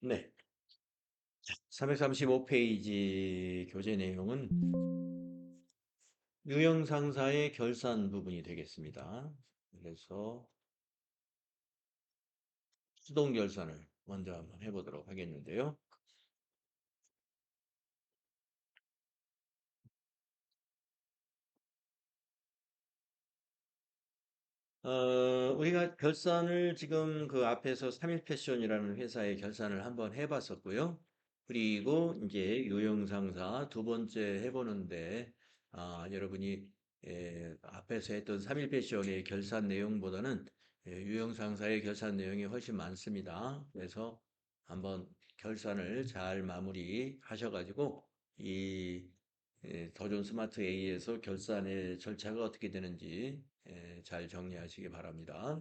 네. 335페이지 교재 내용은 유형상사의 결산 부분이 되겠습니다. 그래서 수동 결산을 먼저 한번 해보도록 하겠는데요. 우리가 결산을 지금 그 앞에서 3일 패션이라는 회사의 결산을 한번 해봤었고요. 그리고 이제 유형상사 두 번째 해보는데, 여러분이 앞에서 했던 3일 패션의 결산 내용보다는 유형상사의 결산 내용이 훨씬 많습니다. 그래서 한번 결산을 잘 마무리 하셔가지고 더존 스마트 A에서 결산의 절차가 어떻게 되는지 잘 정리하시기 바랍니다.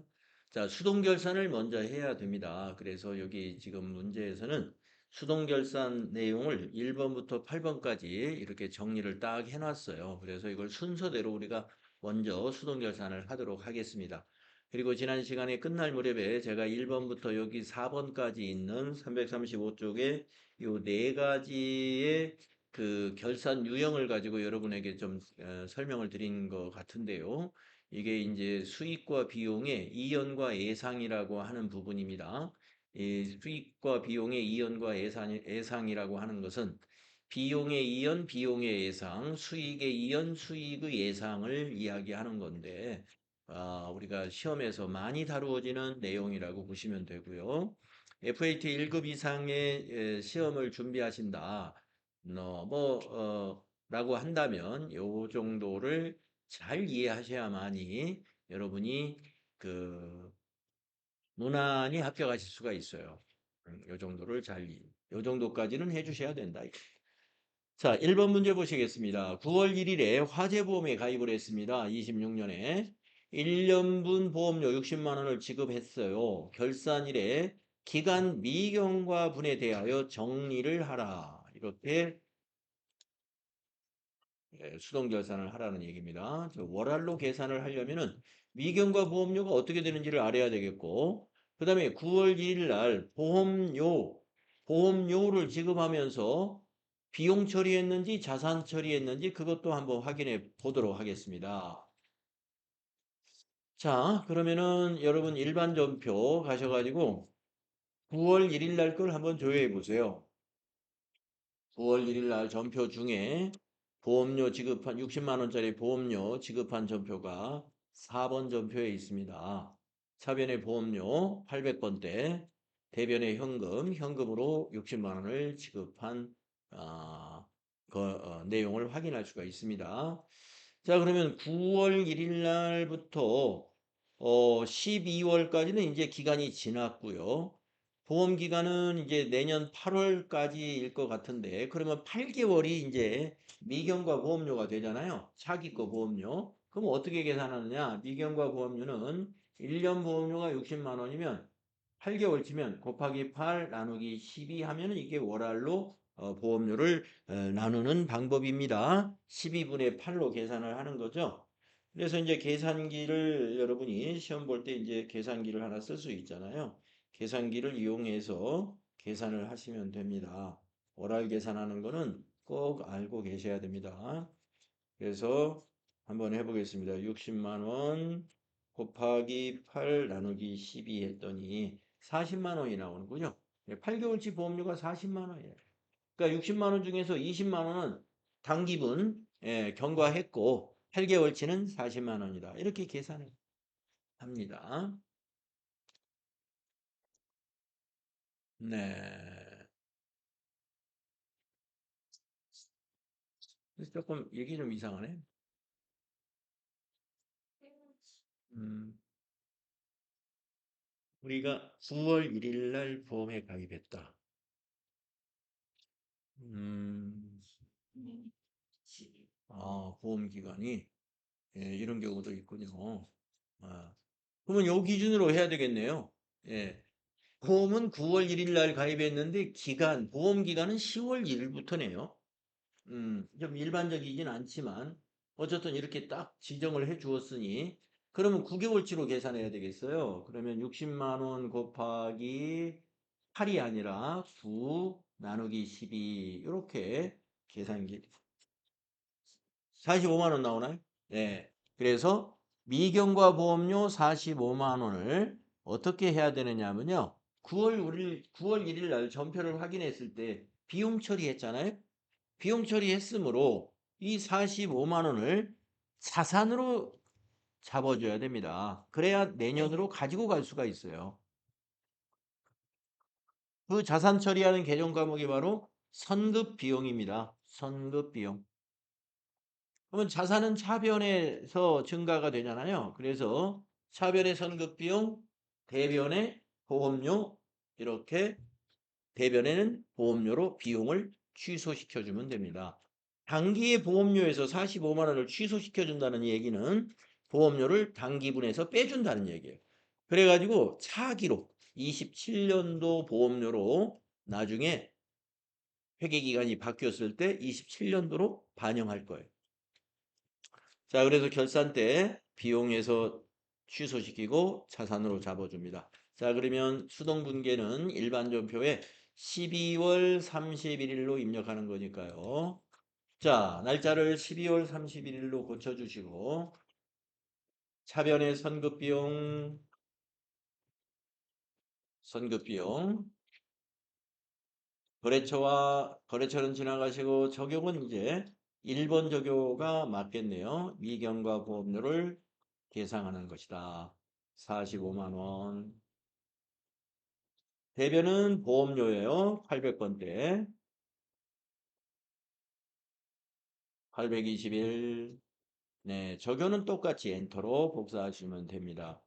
자, 수동 결산을 먼저 해야 됩니다. 그래서 여기 지금 문제에서는 수동 결산 내용을 1번부터 8번까지 이렇게 정리를 딱 해놨어요. 그래서 이걸 순서대로 우리가 먼저 수동 결산을 하도록 하겠습니다. 그리고 지난 시간에 끝날 무렵에 제가 1번부터 여기 4번까지 있는 335쪽에 이 네 가지의 그 결산 유형을 가지고 여러분에게 좀 설명을 드린 것 같은데요. 이게 이제 수익과 비용의 이연과 예상이라고 하는 부분입니다. 이 수익과 비용의 이연과 예상이라고 하는 것은 비용의 이연, 비용의 예상, 수익의 이연, 수익의 예상을 이야기하는 건데, 우리가 시험에서 많이 다루어지는 내용이라고 보시면 되고요. FAT 1급 이상의 시험을 준비하신다. 라고 한다면 요 정도를 잘 이해하셔야만이 여러분이 그 무난히 합격하실 수가 있어요. 요 정도를 요 정도까지는 해주셔야 된다. 자, 1번 문제 보시겠습니다. 9월 1일에 화재보험에 가입을 했습니다. 26년에 1년분 보험료 60만 원을 지급했어요. 결산일에 기간 미경과 분에 대하여 정리를 하라. 이렇게 수동 결산을 하라는 얘기입니다. 월할로 계산을 하려면은 미경과 보험료가 어떻게 되는지를 알아야 되겠고, 그 다음에 9월 1일 날 보험료를 지급하면서 비용 처리했는지 자산 처리했는지 그것도 한번 확인해 보도록 하겠습니다. 자, 그러면은 여러분 일반 전표 가셔가지고 9월 1일 날 걸 한번 조회해 보세요. 9월 1일 날 전표 중에 보험료 지급한 60만 원짜리 보험료 지급한 전표가 4번 전표에 있습니다. 차변의 보험료 800번대, 대변의 현금으로 60만 원을 지급한 내용을 확인할 수가 있습니다. 자, 그러면 9월 1일 날부터 12월까지는 이제 기간이 지났고요. 보험 기간은 이제 내년 8월까지일 것 같은데, 그러면 8개월이 이제 미경과 보험료가 되잖아요. 차기 거 보험료. 그럼 어떻게 계산하느냐? 미경과 보험료는 1년 보험료가 60만 원이면 8개월 치면 곱하기 8 나누기 12 하면은 이게 월할로 보험료를 나누는 방법입니다. 12분의 8로 계산을 하는 거죠. 그래서 이제 계산기를 여러분이 시험 볼 때 이제 계산기를 하나 쓸 수 있잖아요. 계산기를 이용해서 계산을 하시면 됩니다. 월할 계산하는 거는 꼭 알고 계셔야 됩니다. 그래서 한번 해보겠습니다. 60만 원 곱하기 8 나누기 12 했더니 40만 원이 나오는군요. 8개월치 보험료가 40만 원이에요. 그러니까 60만 원 중에서 20만 원은 당기분 경과했고 8개월치는 40만 원이다. 이렇게 계산을 합니다. 네. 그래서 조금 얘기 좀 이상하네. 음, 우리가 9월 1일 날 보험에 가입했다. 음, 보험 기간이 이런 경우도 있군요. 아, 그러면 요 기준으로 해야 되겠네요. 예. 보험은 9월 1일 날 가입했는데 보험 기간은 10월 1일부터네요. 좀 일반적이진 않지만 어쨌든 이렇게 딱 지정을 해 주었으니 그러면 9개월치로 계산해야 되겠어요. 그러면 60만 원 곱하기 8이 아니라 9 나누기 12 이렇게 계산기 45만 원 나오나요? 네. 그래서 미경과 보험료 45만 원을 어떻게 해야 되느냐면요. 9월 1일 날 전표를 확인했을 때 비용 처리했잖아요. 비용 처리했으므로 이 45만 원을 자산으로 잡아줘야 됩니다. 그래야 내년으로 가지고 갈 수가 있어요. 그 자산 처리하는 개정 과목이 바로 선급 비용입니다. 선급 비용. 그러면 자산은 차변에서 증가가 되잖아요. 그래서 차변의 선급 비용, 대변의 보험료 이렇게 대변에는 보험료로 비용을 취소시켜 주면 됩니다. 단기의 보험료에서 45만 원을 취소시켜 준다는 얘기는 보험료를 단기분에서 빼준다는 얘기예요. 그래가지고 차기록 27년도 보험료로 나중에 회계기간이 바뀌었을 때 27년도로 반영할 거예요. 자, 그래서 결산 때 비용에서 취소시키고 자산으로 잡아줍니다. 자, 그러면 수동분계는 일반 전표에 12월 31일로 입력하는 거니까요. 자, 날짜를 12월 31일로 고쳐주시고 차변의 선급비용 거래처는 지나가시고 적용은 이제 1번 적용가 맞겠네요. 미경과 보험료를 계상하는 것이다. 45만 원. 대변은 보험료예요. 800번대. 821. 네, 적용은 똑같이 엔터로 복사하시면 됩니다.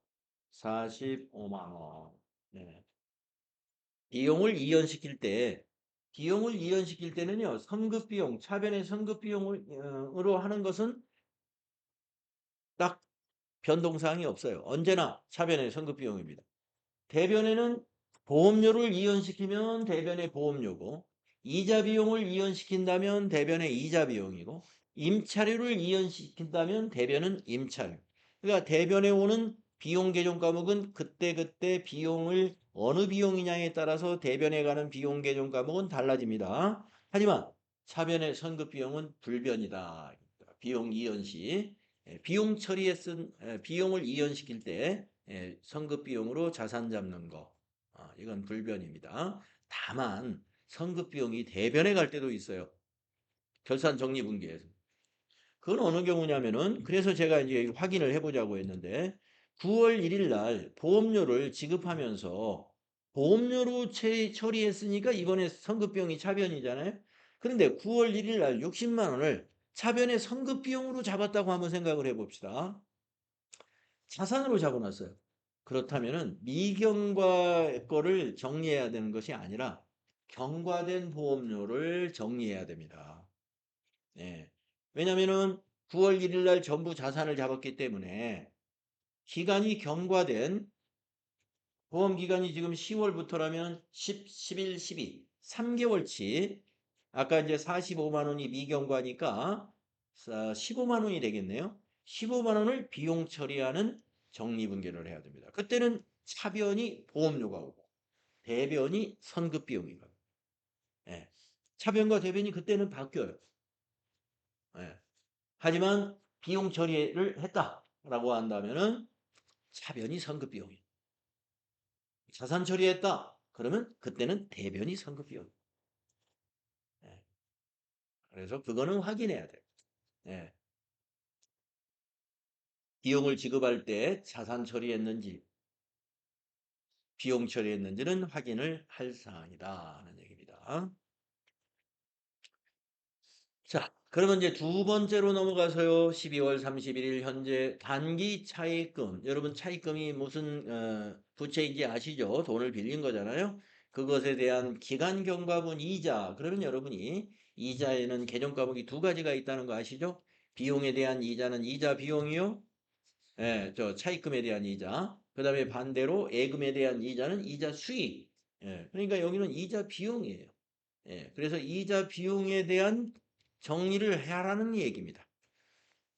45만 원. 네. 비용을 이연시킬 때는요. 선급비용, 차변의 선급비용으로 하는 것은 딱 변동사항이 없어요. 언제나 차변의 선급비용입니다. 대변에는 보험료를 이연시키면 대변의 보험료고 이자 비용을 이연시킨다면 대변의 이자 비용이고 임차료를 이연시킨다면 대변은 임차료. 그러니까 대변에 오는 비용 계정 과목은 그때그때 비용을 어느 비용이냐에 따라서 대변에 가는 비용 계정 과목은 달라집니다. 하지만 차변의 선급 비용은 불변이다. 비용 이연시. 비용 처리에 쓴 비용을 이연시킬 때 선급 비용으로 자산 잡는 거 이건 불변입니다. 다만 선급 비용이 대변에 갈 때도 있어요. 결산 정리분기에서. 그건 어느 경우냐면은 그래서 제가 이제 확인을 해보자고 했는데 9월 1일 날 보험료를 지급하면서 보험료로 처리했으니까 이번에 선급 비용이 차변이잖아요. 그런데 9월 1일 날 60만 원을 차변의 선급 비용으로 잡았다고 한번 생각을 해봅시다. 자산으로 잡아놨어요. 그렇다면은 미경과 거를 정리해야 되는 것이 아니라 경과된 보험료를 정리해야 됩니다. 네. 왜냐면은 9월 1일 날 전부 자산을 잡았기 때문에 기간이 경과된 보험 기간이 지금 10월부터라면 10, 11, 12, 3개월치 아까 이제 45만 원이 미경과니까 15만 원이 되겠네요. 15만 원을 비용 처리하는 정리분계를 해야 됩니다. 그때는 차변이 보험료가 오고 대변이 선급 비용이 가고 예. 차변과 대변이 그때는 바뀌어요. 예. 하지만 비용 처리를 했다라고 한다면은 차변이 선급 비용이 자산 처리했다. 그러면 그때는 대변이 선급 비용. 예. 그래서 그거는 확인해야 돼요. 예. 비용을 지급할 때 자산 처리했는지 비용 처리했는지는 확인을 할 사항이다 하는 얘기입니다. 자, 그러면 이제 두 번째로 넘어가서요. 12월 31일 현재 단기 차입금. 여러분 차입금이 무슨 부채인지 아시죠? 돈을 빌린 거잖아요. 그것에 대한 기간 경과분 이자. 그러면 여러분이 이자에는 개정 과목이 두 가지가 있다는 거 아시죠? 비용에 대한 이자는 이자 비용이요. 예, 저 차입금에 대한 이자. 그다음에 반대로 예금에 대한 이자는 이자 수익. 예, 그러니까 여기는 이자 비용이에요. 예, 그래서 이자 비용에 대한 정리를 해라는 얘기입니다.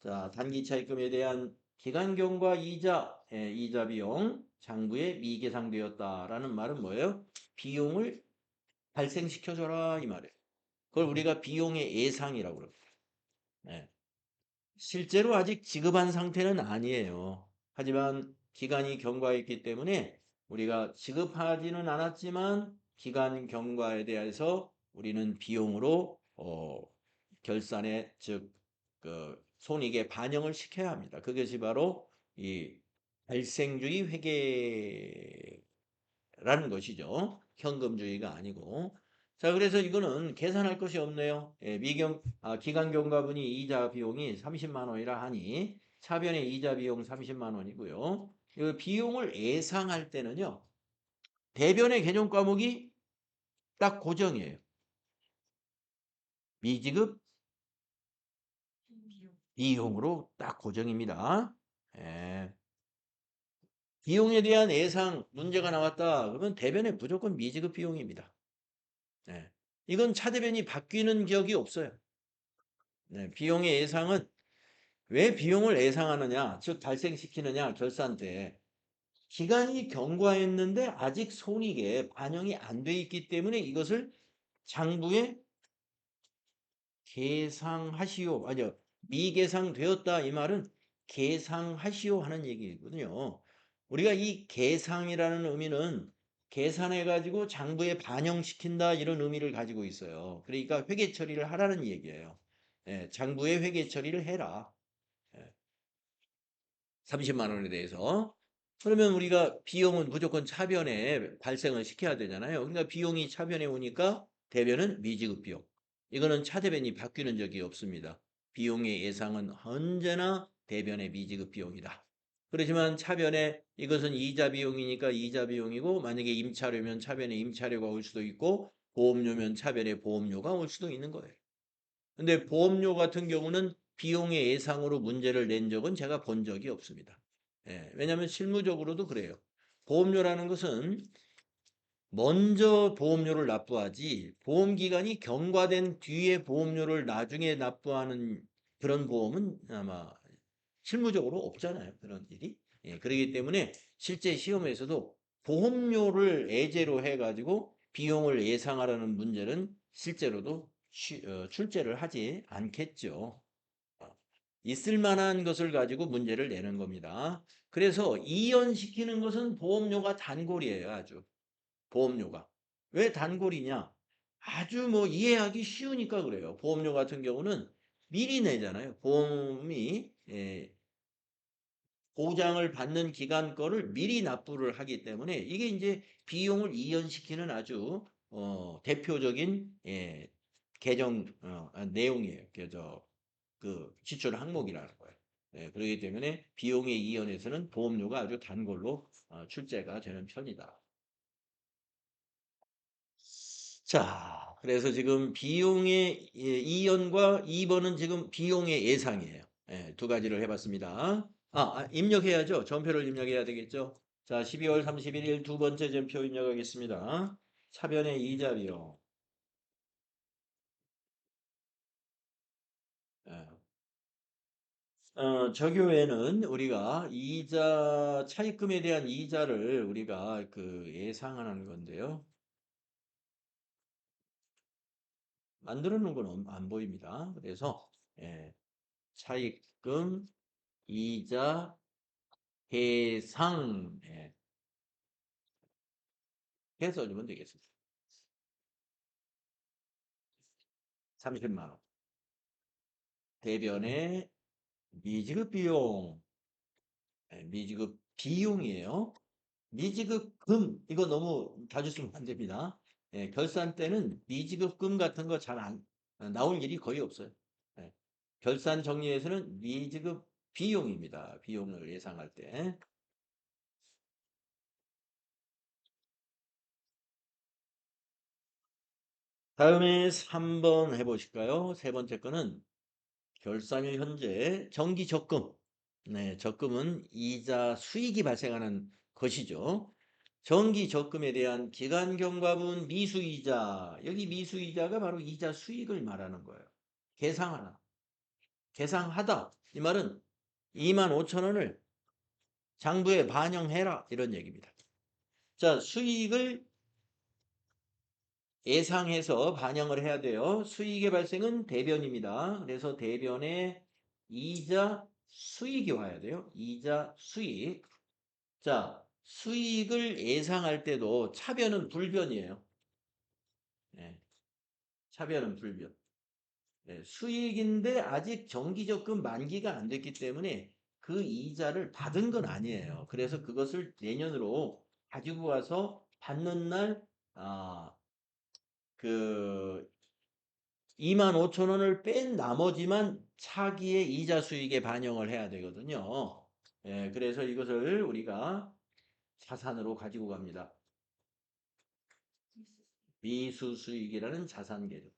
자, 단기 차입금에 대한 기간경과 이자, 이자 비용. 장부에 미계상되었다라는 말은 뭐예요? 비용을 발생시켜줘라 이 말이에요. 그걸 우리가 비용의 예상이라고 그래요. 네. 실제로 아직 지급한 상태는 아니에요. 하지만 기간이 경과했기 때문에 우리가 지급하지는 않았지만 기간 경과에 대해서 우리는 비용으로 결산에 즉 그 손익에 반영을 시켜야 합니다. 그것이 바로 이 발생주의 회계 라는 것이죠. 현금주의가 아니고. 자, 그래서 이거는 계산할 것이 없네요. 예, 기간 경과분이 이자 비용이 30만 원이라 하니 차변의 이자 비용 30만 원이고요. 이 비용을 예상할 때는요. 대변의 개념 과목이 딱 고정이에요. 미지급 비용으로 딱 고정입니다. 예. 비용에 대한 예상 문제가 나왔다. 그러면 대변에 무조건 미지급 비용입니다. 네. 이건 차대변이 바뀌는 기억이 없어요. 네, 비용의 예상은 왜 비용을 예상하느냐, 즉 발생시키느냐, 결산 때. 기간이 경과했는데 아직 손익에 반영이 안 돼 있기 때문에 이것을 장부에 계상하시오. 아니요. 미계상되었다 이 말은 계상하시오 하는 얘기거든요. 우리가 이 계상이라는 의미는 계산해 가지고 장부에 반영시킨다 이런 의미를 가지고 있어요. 그러니까 회계 처리를 하라는 얘기예요. 예, 장부에 회계 처리를 해라. 예, 30만 원에 대해서. 그러면 우리가 비용은 무조건 차변에 발생을 시켜야 되잖아요. 그러니까 비용이 차변에 오니까 대변은 미지급 비용. 이거는 차대변이 바뀌는 적이 없습니다. 비용의 예상은 언제나 대변의 미지급 비용이다. 그렇지만 차변에 이것은 이자 비용이니까 이자 비용이고 만약에 임차료면 차변에 임차료가 올 수도 있고 보험료면 차변에 보험료가 올 수도 있는 거예요. 근데 보험료 같은 경우는 비용의 예상으로 문제를 낸 적은 제가 본 적이 없습니다. 예, 왜냐하면 실무적으로도 그래요. 보험료라는 것은 먼저 보험료를 납부하지 보험기간이 경과된 뒤에 보험료를 나중에 납부하는 그런 보험은 아마 실무적으로 없잖아요. 그런 일이. 예, 그렇기 때문에 실제 시험에서도 보험료를 예제로 해가지고 비용을 예상하라는 문제는 실제로도 출제를 하지 않겠죠. 있을 만한 것을 가지고 문제를 내는 겁니다. 그래서 이연시키는 것은 보험료가 단골이에요. 아주. 보험료가. 왜 단골이냐? 아주 뭐 이해하기 쉬우니까 그래요. 보험료 같은 경우는 미리 내잖아요. 보험이 보장을 받는 기간 거를 미리 납부를 하기 때문에 이게 이제 비용을 이연시키는 아주 대표적인 개정 내용이에요. 그 지출 항목이라는 거예요. 예, 그렇기 때문에 비용의 이연에서는 보험료가 아주 단골로 출제가 되는 편이다. 자, 그래서 지금 비용의 이연과 2번은 지금 비용의 예상이에요. 예, 두 가지를 해봤습니다. 입력해야죠. 전표를 입력해야 되겠죠. 자, 12월 31일 두 번째 전표 입력하겠습니다. 차변의 이자 비용. 예. 저교에는 우리가 이자, 차입금에 대한 이자를 우리가 그 예상하는 건데요. 만들어 놓은 건 안 보입니다. 그래서, 예, 차입금, 이자, 해상, 예, 해서 주면 되겠습니다. 30만 원. 대변의 미지급 비용, 미지급 비용이에요. 미지급금 이거 너무 자주 쓰면 안 됩니다. 결산 때는 미지급금 같은 거 잘 안 나올 일이 거의 없어요. 예, 결산 정리에서는 미지급 비용입니다. 비용을 예상할 때. 다음에 3번 해보실까요? 세 번째 거는 결산일 현재 정기 적금. 네, 적금은 이자 수익이 발생하는 것이죠. 정기 적금에 대한 기간 경과분 미수이자. 여기 미수이자가 바로 이자 수익을 말하는 거예요. 계상하나. 계상하다. 이 말은 2만 5천 원을 장부에 반영해라 이런 얘기입니다. 자, 수익을 예상해서 반영을 해야 돼요. 수익의 발생은 대변입니다. 그래서 대변에 이자 수익이 와야 돼요. 이자 수익. 자, 수익을 예상할 때도 차변은 불변이에요. 네, 차변은 불변. 네, 수익인데 아직 정기적금 만기가 안 됐기 때문에 그 이자를 받은 건 아니에요. 그래서 그것을 내년으로 가지고 와서 받는 날, 아, 그 2만 5천 원을 뺀 나머지만 차기의 이자 수익에 반영을 해야 되거든요. 예, 그래서 이것을 우리가 자산으로 가지고 갑니다. 미수 수익이라는 자산 계정.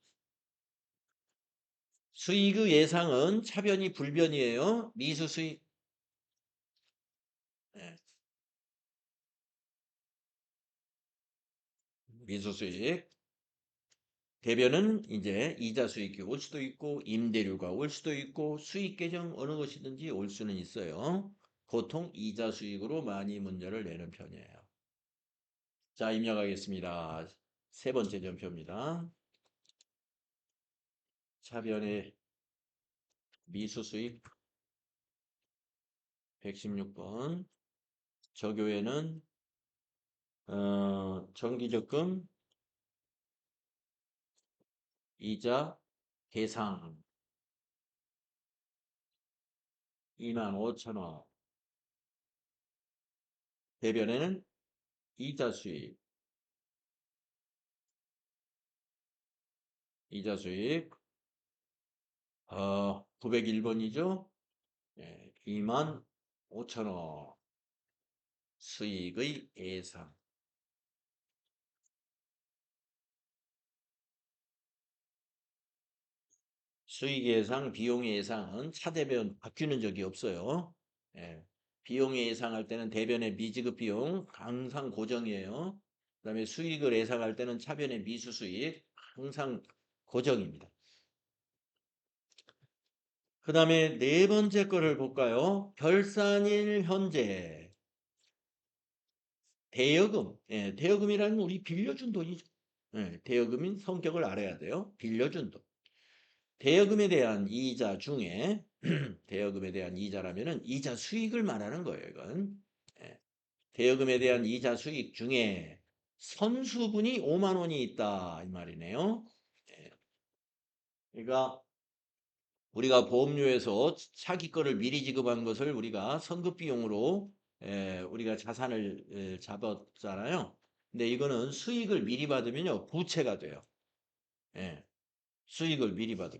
수익의 예상은 차변이 불변이에요. 미수 수익. 예, 미수 수익. 대변은 이제 이자 수익이 올 수도 있고 임대료가 올 수도 있고 수익 계정 어느 것이든지 올 수는 있어요. 보통 이자 수익으로 많이 문제를 내는 편이에요. 자, 입력하겠습니다. 세 번째 전표입니다. 차변의 미수 수익 116번. 저교에는 정기적금 이자 계상 2만 5천 원. 대변에는 이자 수익. 이자 수익 901번이죠. 2만 5천 원. 수익의 예상. 수익 예상, 비용 예상은 차대변 바뀌는 적이 없어요. 예. 비용 예상할 때는 대변의 미지급 비용 항상 고정이에요. 그다음에 수익을 예상할 때는 차변의 미수 수익 항상 고정입니다. 그다음에 네 번째 거를 볼까요? 결산일 현재 대여금. 예, 대여금이라는 우리 빌려준 돈이죠. 예, 대여금인 성격을 알아야 돼요. 빌려준 돈. 대여금에 대한 이자 중에 대여금에 대한 이자라면은 이자 수익을 말하는 거예요, 이건. 예. 대여금에 대한 이자 수익 중에 선수분이 5만 원이 있다 이 말이네요. 예. 그러니까 우리가 보험료에서 차기 거를 미리 지급한 것을 우리가 선급 비용으로 우리가 자산을 잡았잖아요. 근데 이거는 수익을 미리 받으면요 부채가 돼요. 예. 수익을 미리 받을.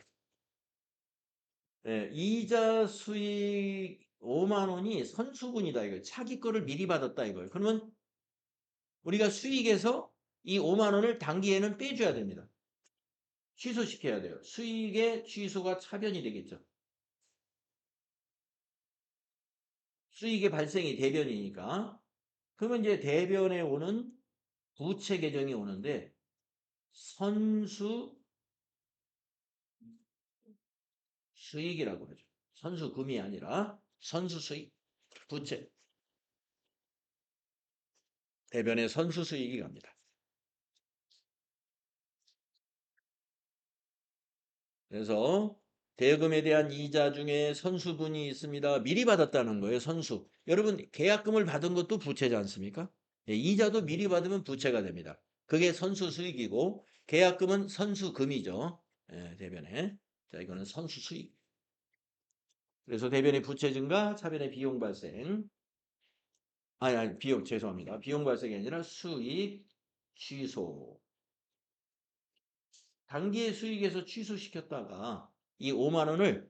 이자 수익 5만 원이 선수분이다 이거. 차기 거를 미리 받았다 이거예요. 그러면 우리가 수익에서 이 5만 원을 당기에는 빼줘야 됩니다. 취소시켜야 돼요. 수익의 취소가 차변이 되겠죠. 수익의 발생이 대변이니까. 그러면 이제 대변에 오는 부채 계정이 오는데 선수 수익이라고 하죠. 선수금이 아니라 선수 수익, 부채. 대변에 선수 수익이 갑니다. 그래서 대금에 대한 이자 중에 선수분이 있습니다. 미리 받았다는 거예요. 선수. 여러분 계약금을 받은 것도 부채지 않습니까? 예, 이자도 미리 받으면 부채가 됩니다. 그게 선수 수익이고 계약금은 선수금이죠. 예, 대변에. 자, 이거는 선수 수익. 그래서 대변의 부채 증가, 차변의 비용 발생. 아니, 비용, 죄송합니다. 비용 발생이 아니라 수익 취소. 단기의 수익에서 취소시켰다가 이 5만 원을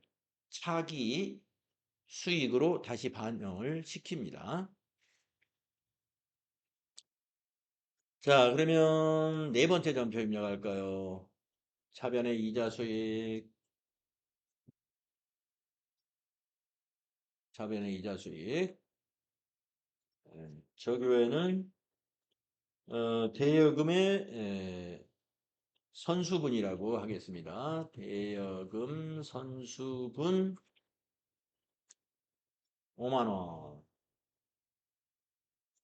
차기 수익으로 다시 반영을 시킵니다. 자, 그러면 네 번째 점표 입력할까요? 차변의 이자 수익, 차변의 이자 수익. 저 교회는 대여금의 선수분이라고 하겠습니다. 대여금 선수분 5만 원.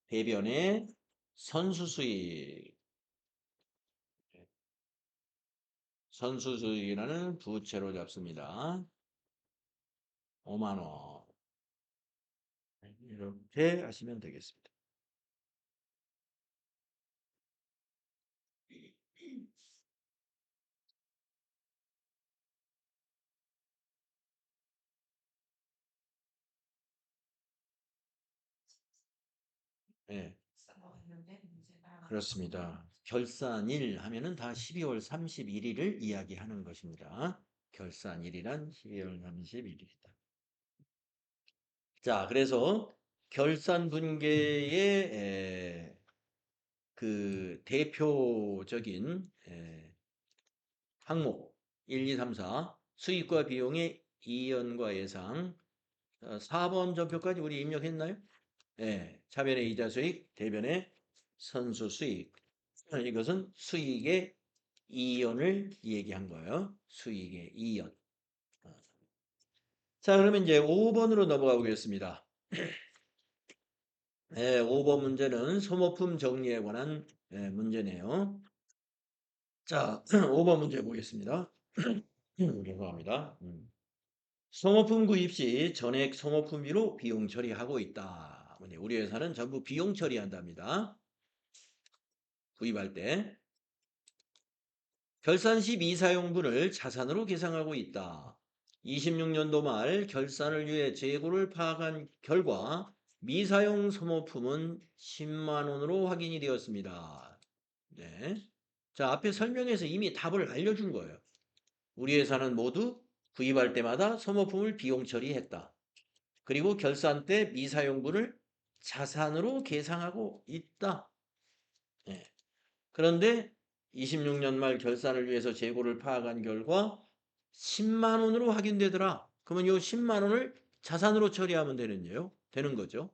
대변의 선수수익. 선수수익이라는 부채로 잡습니다. 5만 원. 이렇게 하시면 되겠습니다. 네, 그렇습니다. 결산일 하면은 다 12월 31일을 이야기하는 것입니다. 결산일이란 12월 31일이다. 자, 그래서 결산 분계의 그 대표적인 항목 1, 2, 3, 4 수익과 비용의 이연과 예상 4번 전표까지 우리 입력했나요? 네, 차변의 이자 수익, 대변의 선수 수익. 이것은 수익의 이연을 얘기한 거예요. 수익의 이연. 자, 그러면 이제 5번으로 넘어가 보겠습니다. 네, 5번 문제는 소모품 정리에 관한 문제네요. 자, 5번 문제 보겠습니다. 죄송합니다. 소모품 구입 시 전액 소모품비로 비용 처리하고 있다. 우리 회사는 전부 비용 처리한답니다. 구입할 때. 결산 시 미사용분을 자산으로 계상하고 있다. 26년도 말 결산을 위해 재고를 파악한 결과 미사용 소모품은 10만 원으로 확인이 되었습니다. 네. 자, 앞에 설명에서 이미 답을 알려준 거예요. 우리 회사는 모두 구입할 때마다 소모품을 비용 처리했다. 그리고 결산 때 미사용분을 자산으로 계상하고 있다. 네. 그런데 26년 말 결산을 위해서 재고를 파악한 결과 10만 원으로 확인되더라. 그러면 이 10만 원을 자산으로 처리하면 되는 거죠.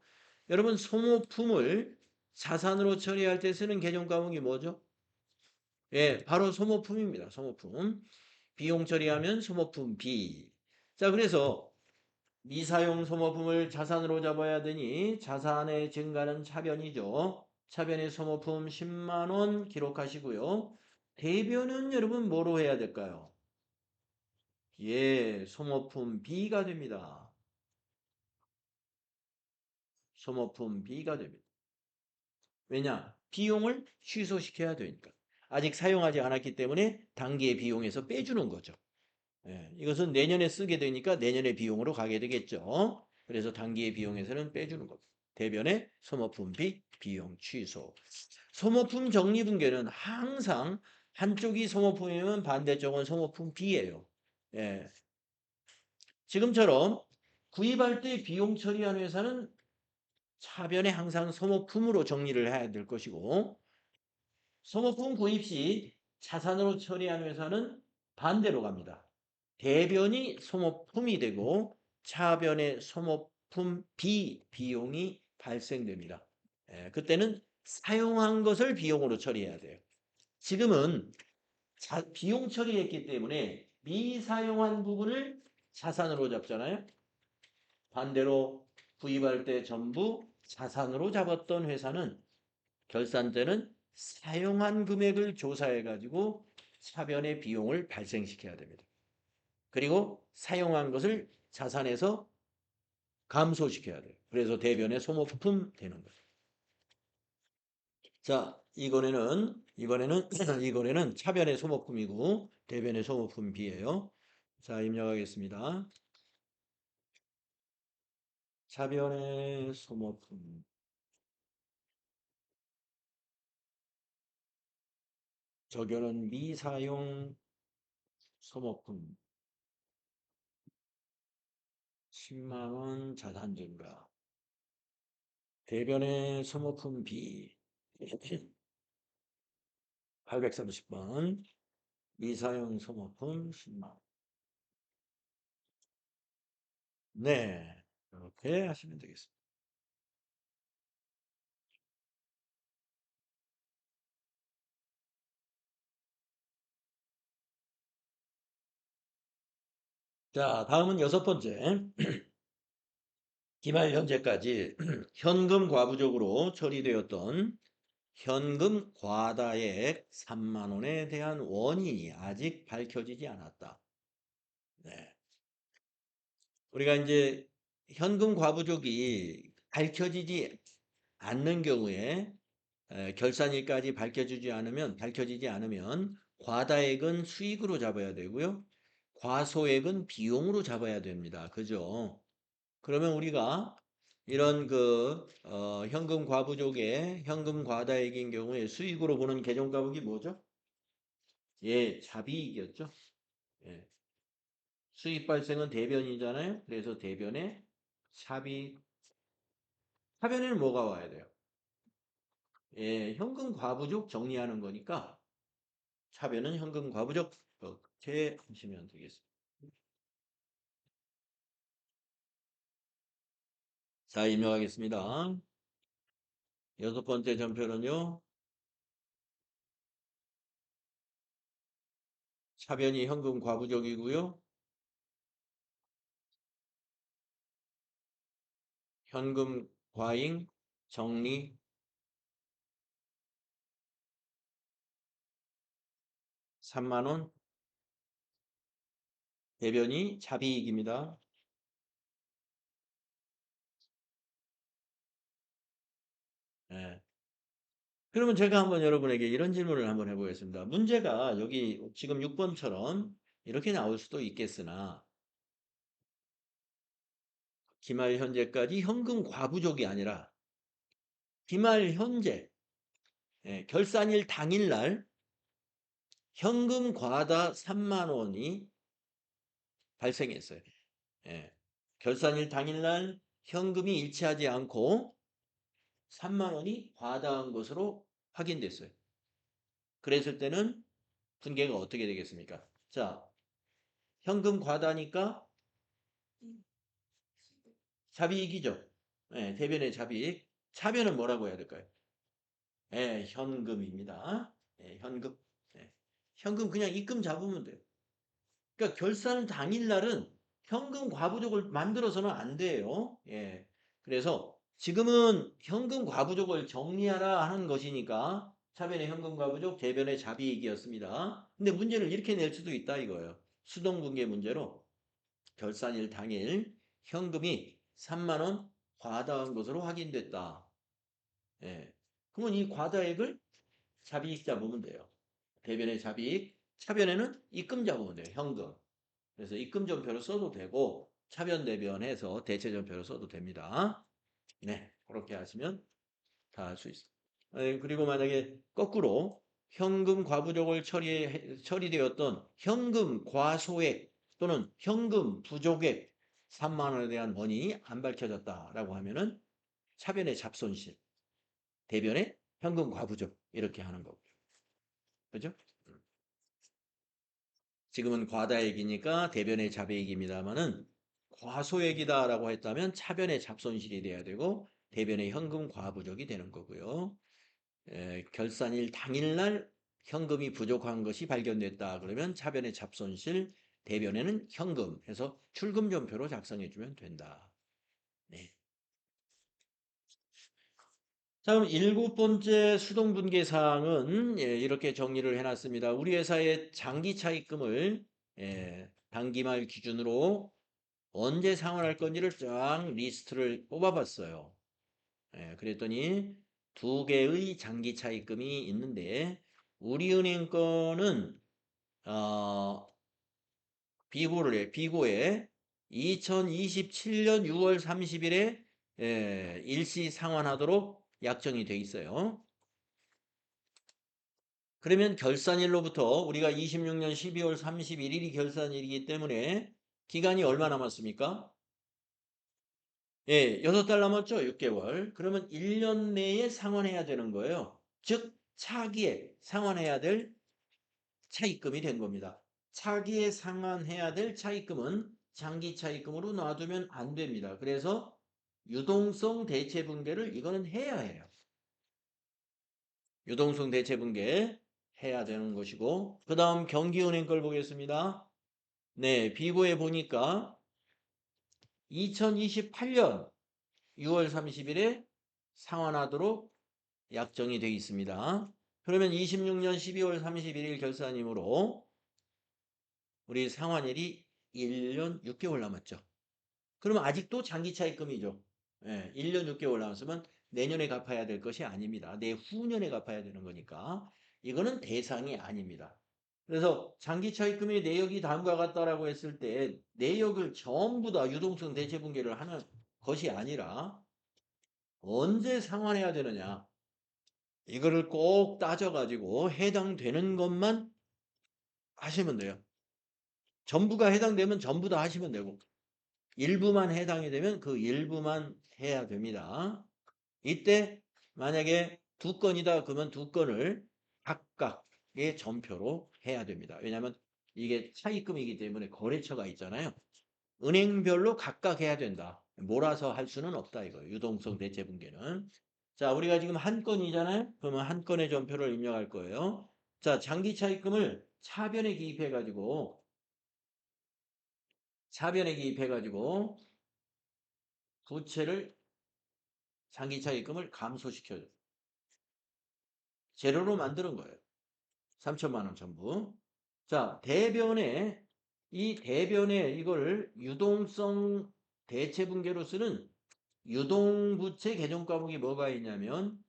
여러분 소모품을 자산으로 처리할 때 쓰는 개정 과목이 뭐죠? 예, 바로 소모품입니다. 소모품. 비용 처리하면 소모품 비. 자, 그래서 미사용 소모품을 자산으로 잡아야 되니 자산의 증가는 차변이죠. 차변의 소모품 10만 원 기록하시고요. 대변은 여러분 뭐로 해야 될까요? 예, 소모품 B가 됩니다. 소모품 B가 됩니다. 왜냐? 비용을 취소시켜야 되니까. 아직 사용하지 않았기 때문에 단기의 비용에서 빼주는 거죠. 예, 이것은 내년에 쓰게 되니까 내년의 비용으로 가게 되겠죠. 그래서 단기의 비용에서는 빼주는 겁니다. 대변의 소모품비 비용 취소. 소모품 정리분계는 항상 한쪽이 소모품이면 반대쪽은 소모품 B예요. 예, 지금처럼 구입할 때 비용 처리한 회사는 차변에 항상 소모품으로 정리를 해야 될 것이고 소모품 구입 시 자산으로 처리한 회사는 반대로 갑니다. 대변이 소모품이 되고 차변의 소모품 비용이 발생됩니다. 그때는 사용한 것을 비용으로 처리해야 돼요. 지금은 비용 처리했기 때문에 미사용한 부분을 자산으로 잡잖아요. 반대로 구입할 때 전부 자산으로 잡았던 회사는 결산 때는 사용한 금액을 조사해 가지고 차변의 비용을 발생시켜야 됩니다. 그리고 사용한 것을 자산에서 감소시켜야 돼요. 그래서 대변의 소모품 되는 거죠. 자, 이번에는 이번에는 차변의 소모품이고 대변의 소모품 B예요. 자, 입력하겠습니다. 차변의 소모품. 적용은 미사용 소모품 10만 원 자산 증가. 대변의 소모품 B 830번 미사용 소모품 10만 원. 네, 이렇게 하시면 되겠습니다. 자, 다음은 여섯 번째. 기말 현재까지 현금 과부족으로 처리되었던 현금 과다액 3만 원에 대한 원인이 아직 밝혀지지 않았다. 네. 우리가 이제 현금 과부족이 밝혀지지 않는 경우에 결산일까지 밝혀지지 않으면 과다액은 수익으로 잡아야 되고요. 과소액은 비용으로 잡아야 됩니다. 그죠? 그러면 우리가 이런 현금 과부족의 현금 과다액인 경우에 수익으로 보는 계정가격이 뭐죠? 예, 자비이익이었죠. 예. 수익 발생은 대변이잖아요. 그래서 대변에 차비, 차변에는 뭐가 와야 돼요? 예, 현금 과부족 정리하는 거니까 차변은 현금 과부족 이렇게 하시면 되겠습니다. 자, 입력하겠습니다. 여섯 번째 전표는요. 차변이 현금 과부족이고요. 현금 과잉 정리 3만 원. 대변이 자비익입니다. 예. 그러면 제가 한번 여러분에게 이런 질문을 한번 해보겠습니다. 문제가 여기 지금 6번처럼 이렇게 나올 수도 있겠으나 기말 현재까지 현금 과부족이 아니라 기말 현재 결산일 당일날 현금 과다 3만 원이 발생했어요. 예. 결산일 당일날 현금이 일치하지 않고 3만 원이 과다한 것으로 확인됐어요. 그랬을 때는 분계가 어떻게 되겠습니까? 자, 현금 과다니까 자비익이죠. 예, 대변의 자비익. 차변은 뭐라고 해야 될까요? 예, 현금입니다. 예, 현금. 예. 현금 그냥 입금 잡으면 돼요. 그러니까 결산 당일날은 현금 과부족을 만들어서는 안 돼요. 예. 그래서 지금은 현금 과부족을 정리하라 하는 것이니까 차변의 현금 과부족, 대변의 자비익이었습니다. 근데 문제를 이렇게 낼 수도 있다 이거예요. 수동분계 문제로 결산일 당일 현금이 3만 원 과다한 것으로 확인됐다. 예. 그러면 이 과다액을 자비익 잡으면 돼요. 대변의 자비익, 차변에는 입금 잡으면 돼요. 현금. 그래서 입금 전표를 써도 되고 차변 대변해서 대체 전표를 써도 됩니다. 네, 그렇게 하시면 다 할 수 있습니다. 그리고 만약에 거꾸로 현금 과부족을 처리되었던 현금 과소액 또는 현금 부족액 3만 원에 대한 원인이 안 밝혀졌다라고 하면은 차변의 잡손실, 대변의 현금 과부족 이렇게 하는 거고요. 그죠? 지금은 과다액이니까 대변의 자배액입니다만은 과소액이다라고 했다면 차변의 잡손실이 돼야 되고 대변의 현금 과부족이 되는 거고요. 결산일 당일날 현금이 부족한 것이 발견됐다. 그러면 차변의 잡손실, 대변에는 현금 해서 출금전표로 작성해주면 된다. 네. 자, 그럼 일곱 번째 수동분계 사항은 이렇게 정리를 해놨습니다. 우리 회사의 장기 차입금을 단기말 기준으로 언제 상환할 건지를 쫙 리스트를 뽑아봤어요. 그랬더니 두 개의 장기 차입금이 있는데 우리은행 거는 비고에 2027년 6월 30일에 일시 상환하도록 약정이 돼 있어요. 그러면 결산일로부터 우리가 26년 12월 31일이 결산일이기 때문에 기간이 얼마 남았습니까? 예, 6달 남았죠? 6개월. 그러면 1년 내에 상환해야 되는 거예요. 즉, 차기에 상환해야 될 차입금이 된 겁니다. 차기에 상환해야 될 차입금은 장기 차입금으로 놔두면 안 됩니다. 그래서 유동성 대체 분계를 이거는 해야 해요. 유동성 대체 분계 해야 되는 것이고 그 다음 경기은행 걸 보겠습니다. 네, 비고에 보니까 2028년 6월 30일에 상환하도록 약정이 되어 있습니다. 그러면 26년 12월 31일 결산이므로 우리 상환일이 1년 6개월 남았죠. 그러면 아직도 장기 차입금이죠. 예, 1년 6개월 남았으면 내년에 갚아야 될 것이 아닙니다. 내후년에 갚아야 되는 거니까 이거는 대상이 아닙니다. 그래서 장기 차입금의 내역이 다음과 같다라고 했을 때 내역을 전부 다 유동성 대체분계를 하는 것이 아니라 언제 상환해야 되느냐 이거를 꼭 따져가지고 해당되는 것만 하시면 돼요. 전부가 해당되면 전부 다 하시면 되고 일부만 해당이 되면 그 일부만 해야 됩니다. 이때 만약에 두 건이다 그러면 두 건을 각각의 전표로 해야 됩니다. 왜냐하면 이게 차입금이기 때문에 거래처가 있잖아요. 은행별로 각각 해야 된다. 몰아서 할 수는 없다 이거 유동성 대체분계는. 자 우리가 지금 한 건이잖아요. 그러면 한 건의 전표를 입력할 거예요. 자 장기 차입금을 차변에 기입해 가지고 부채를 장기 차입금을 감소시켜줘. 제로로 만드는 거예요. 3천만 원 전부. 자, 이 대변에 이걸 유동성 대체분계로 쓰는 유동부채 개정 과목이 뭐가 있냐면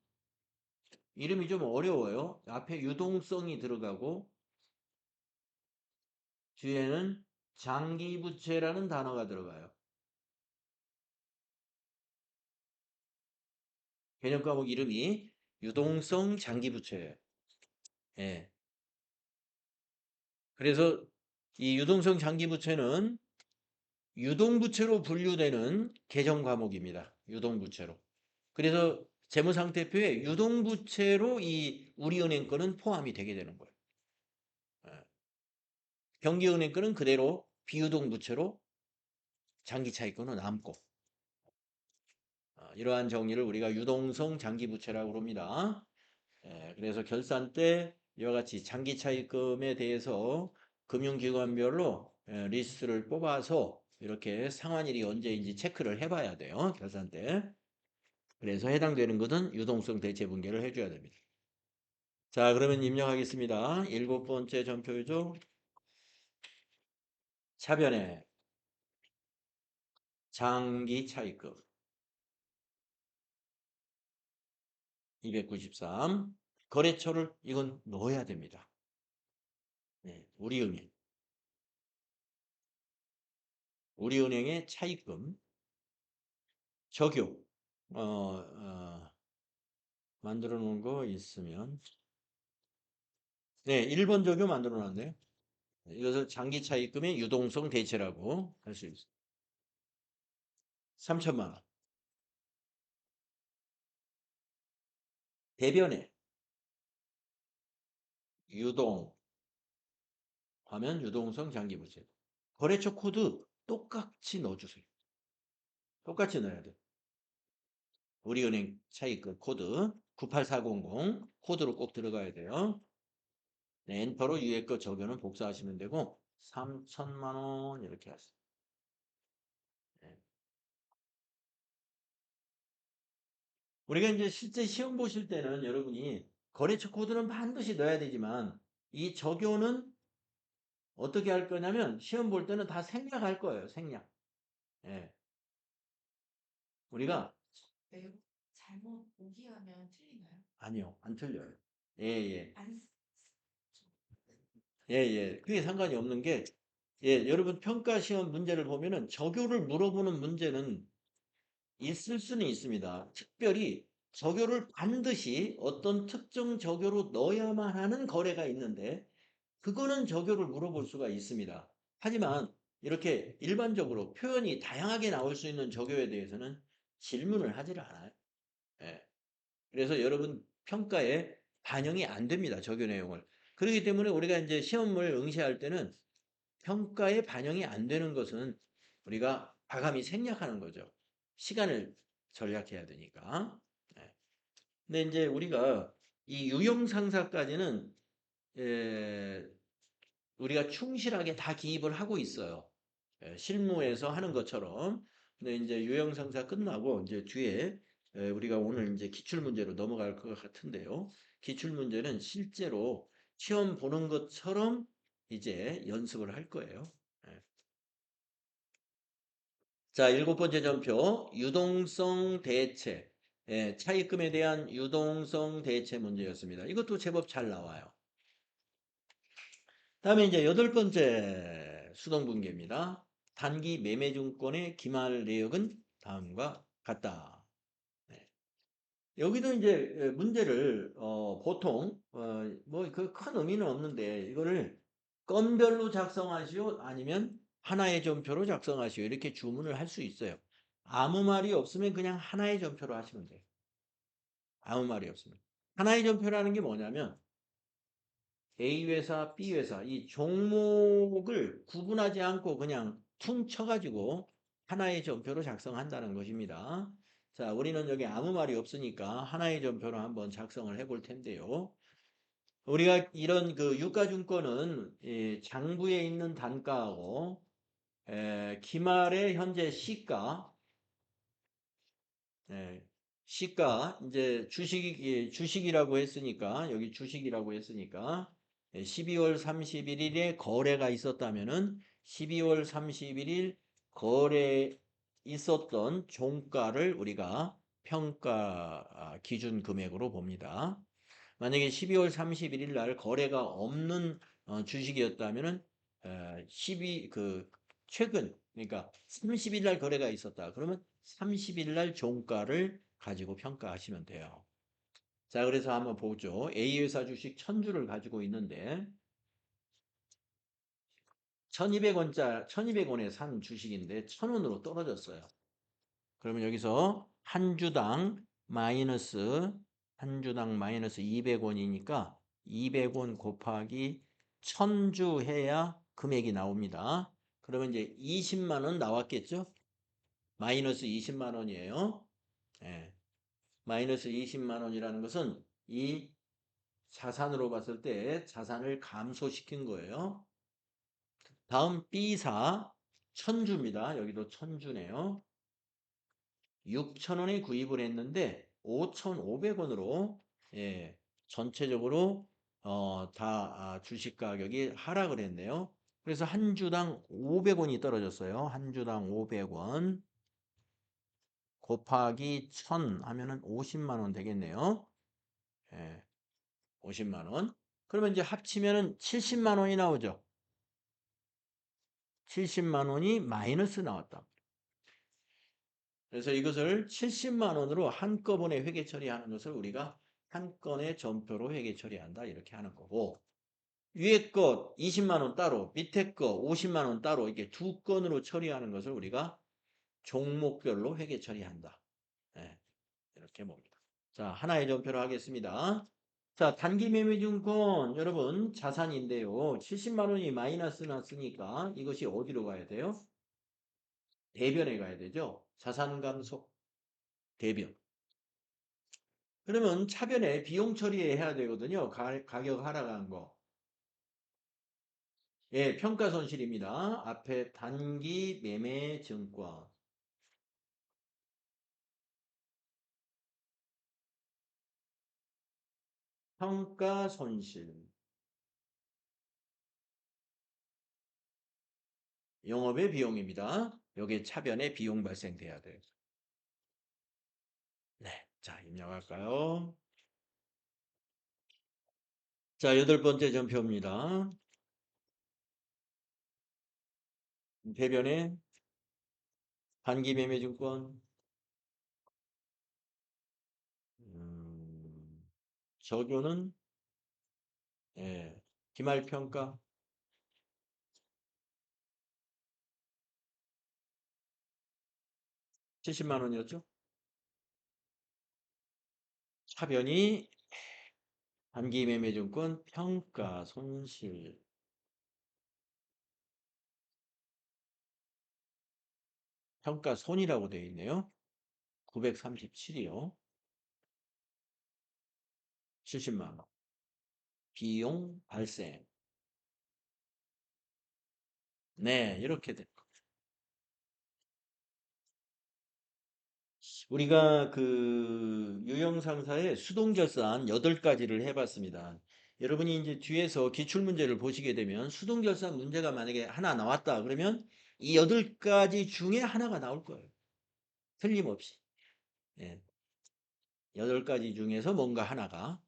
이름이 좀 어려워요. 앞에 유동성이 들어가고 뒤에는 장기부채라는 단어가 들어가요. 개정 과목 이름이 유동성 장기부채예요. 예. 그래서 이 유동성 장기부채는 유동부채로 분류되는 개정 과목입니다. 유동부채로. 그래서 재무상태표에 유동부채로 이 우리은행 거는 포함이 되게 되는 거예요. 예. 경기은행 거는 그대로 비유동부채로 장기차익 거는 남고 이러한 정의를 우리가 유동성 장기부채라고 합니다. 예, 그래서 결산 때 이와 같이 장기차입금에 대해서 금융기관별로 리스트를 뽑아서 이렇게 상환일이 언제인지 체크를 해봐야 돼요. 결산 때. 그래서 해당되는 것은 유동성 대체분계를 해줘야 됩니다. 자, 그러면 입력하겠습니다. 7번째 전표죠. 차변에 장기 차입금 293 거래처를 이건 넣어야 됩니다. 네, 우리은행의 차입금 적용 만들어 놓은 거 있으면 네, 1번 적용 만들어 놨네요. 이것을 장기 차입금의 유동성 대체라고 할 수 있습니다. 3천만 원. 대변에 유동 하면 유동성 장기부채. 거래처 코드 똑같이 넣어주세요. 똑같이 넣어야 돼. 우리은행 차입금 코드 98400 코드로 꼭 들어가야 돼요. 네, 엔터로 위에 거 적용은 복사하시면 되고 3천만 원 이렇게 하세요. 네. 우리가 이제 실제 시험 보실 때는 여러분이 거래처 코드는 반드시 넣어야 되지만 이 적용은 어떻게 할 거냐면 시험 볼 때는 다 생략할 거예요. 생략. 예. 우리가 네, 잘못 오기하면 틀리나요? 아니요. 안 틀려요. 예, 예. 안, 예, 예. 그게 상관이 없는 게 예, 여러분 평가 시험 문제를 보면은 적요를 물어보는 문제는 있을 수는 있습니다. 특별히 적요를 반드시 어떤 특정 적요로 넣어야만 하는 거래가 있는데 그거는 적요를 물어볼 수가 있습니다. 하지만 이렇게 일반적으로 표현이 다양하게 나올 수 있는 적요에 대해서는 질문을 하지를 않아요. 예. 그래서 여러분 평가에 반영이 안 됩니다. 적요 내용을. 그렇기 때문에 우리가 이제 시험을 응시할 때는 평가에 반영이 안 되는 것은 우리가 과감히 생략하는 거죠. 시간을 절약해야 되니까. 네. 근데 이제 우리가 이 유형 상사까지는 우리가 충실하게 다 기입을 하고 있어요. 실무에서 하는 것처럼. 네, 이제 유형상사 끝나고 이제 뒤에 우리가 오늘 이제 기출문제로 넘어갈 것 같은데요. 기출문제는 실제로 시험 보는 것처럼 이제 연습을 할 거예요. 예. 자, 일곱 번째 점표, 유동성 대체. 예, 차입금에 대한 유동성 대체 문제였습니다. 이것도 제법 잘 나와요. 다음에 이제 여덟 번째 수동분계입니다. 단기 매매증권의 기말 내역은 다음과 같다. 네. 여기도 이제 문제를 보통 뭐 그 큰 의미는 없는데 이거를 건별로 작성하시오 아니면 하나의 점표로 작성하시오 이렇게 주문을 할 수 있어요. 아무 말이 없으면 그냥 하나의 점표로 하시면 돼요. 아무 말이 없으면. 하나의 점표라는 게 뭐냐면 A 회사, B 회사 이 종목을 구분하지 않고 그냥 퉁 쳐가지고 하나의 점표로 작성한다는 것입니다. 자, 우리는 여기 아무 말이 없으니까 하나의 점표로 한번 작성을 해볼 텐데요. 우리가 이런 그 유가증권은 이 장부에 있는 단가하고 기말의 현재 시가, 예, 시가 이제 주식이라고 했으니까 여기 주식이라고 했으니까 12월 31일에 거래가 있었다면은 12월 31일 거래 있었던 종가를 우리가 평가 기준 금액으로 봅니다. 만약에 12월 31일 날 거래가 없는 주식이었다면은 12 그 최근 그러니까 30일 날 거래가 있었다. 그러면 30일 날 종가를 가지고 평가하시면 돼요. 자, 그래서 한번 보죠. A 회사 주식 1000주를 가지고 있는데 1200원에 산 주식인데 1000원으로 떨어졌어요. 그러면 여기서 한 주당 마이너스 200원이니까 200원 곱하기 1000주 해야 금액이 나옵니다. 그러면 이제 20만 원 나왔겠죠? 마이너스 20만 원이에요. 예. 마이너스 20만 원이라는 것은 이 자산으로 봤을 때 자산을 감소시킨 거예요. 다음 B사 1000주입니다. 여기도 1000주네요. 6,000원에 구입을 했는데 5,500원으로 예, 전체적으로 다 주식 가격이 하락을 했네요. 그래서 한 주당 500원이 떨어졌어요. 한 주당 500원 곱하기 1000 하면은 50만 원 되겠네요. 예, 50만 원. 그러면 이제 합치면은 70만 원이 나오죠. 70만 원이 마이너스 나왔다. 그래서 이것을 70만 원으로 한꺼번에 회계 처리하는 것을 우리가 한 건의 전표로 회계 처리한다 이렇게 하는 거고 위에 것 20만 원 따로 밑에 거 50만 원 따로 이게 두 건으로 처리하는 것을 우리가 종목별로 회계 처리한다. 네, 이렇게 봅니다. 자, 하나의 전표로 하겠습니다. 자, 단기 매매증권 여러분 자산인데요. 70만 원이 마이너스 났으니까 이것이 어디로 가야 돼요? 대변에 가야 되죠. 자산 감소 대변. 그러면 차변에 비용 처리해야 되거든요. 가격 하락한 거. 예, 평가 손실입니다. 앞에 단기 매매 증권. 평가 손실. 영업의 비용입니다. 여기에 차변에 비용 발생돼야 돼요. 네. 자, 입력할까요? 자, 여덟 번째 전표입니다. 대변에 단기 매매 증권. 적요는 예, 기말평가 70만 원이었죠. 차변이 단기 매매증권 평가 손실 평가 손이라고 되어 있네요. 937이요. 70만 원. 비용 발생. 네, 이렇게 돼. 우리가 그 유형상사의 수동결산 8가지를 해봤습니다. 여러분이 이제 뒤에서 기출문제를 보시게 되면 수동결산 문제가 만약에 하나 나왔다 그러면 이 8가지 중에 하나가 나올 거예요. 틀림없이. 예. 8가지 중에서 뭔가 하나가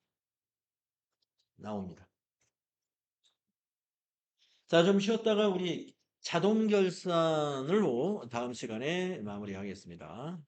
나옵니다. 자, 좀 쉬었다가 우리 자동결산으로 다음 시간에 마무리하겠습니다.